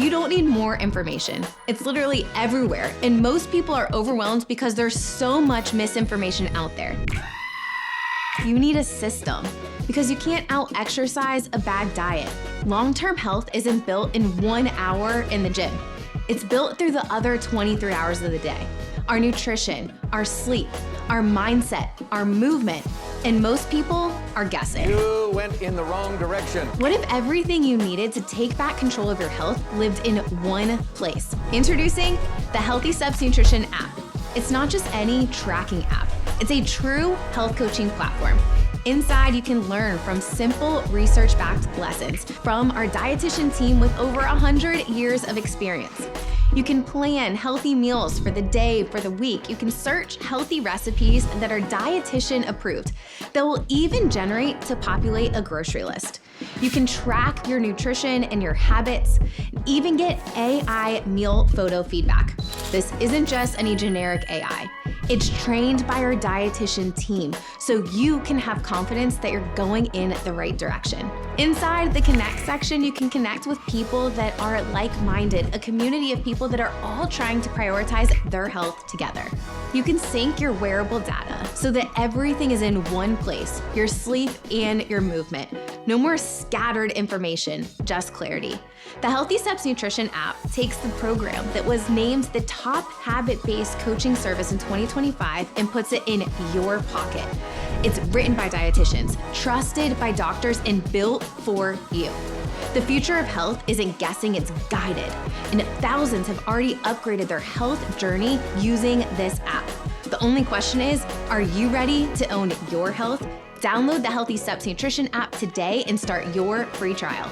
You don't need more information. It's literally everywhere, and most people are overwhelmed because there's so much misinformation out there. You need a system, because you can't out-exercise a bad diet. Long-term health isn't built in 1 hour in the gym. It's built through the other 23 hours of the day. Our nutrition, our sleep, our mindset, our movement, and most people are guessing. You went in the wrong direction. What if everything you needed to take back control of your health lived in one place? Introducing the Healthy Steps Nutrition app. It's not just any tracking app. It's a true health coaching platform. Inside, you can learn from simple research-backed lessons from our dietitian team with over 100 years of experience. You can plan healthy meals for the day, for the week. You can search healthy recipes that are dietitian approved that will even generate to populate a grocery list. You can track your nutrition and your habits, and even get AI meal photo feedback. This isn't just any generic AI. It's trained by our dietitian team, so you can have confidence that you're going in the right direction. Inside the Connect section, you can connect with people that are like-minded, a community of people that are all trying to prioritize their health together. You can sync your wearable data so that everything is in one place, your sleep and your movement. No more scattered information, just clarity. The Healthy Steps Nutrition app takes the program that was named the top habit-based coaching service in 2025 and puts it in your pocket. It's written by dietitians, trusted by doctors, and built for you. The future of health isn't guessing, it's guided. And thousands have already upgraded their health journey using this app. The only question is, are you ready to own your health? Download the Healthy Steps Nutrition app today and start your free trial.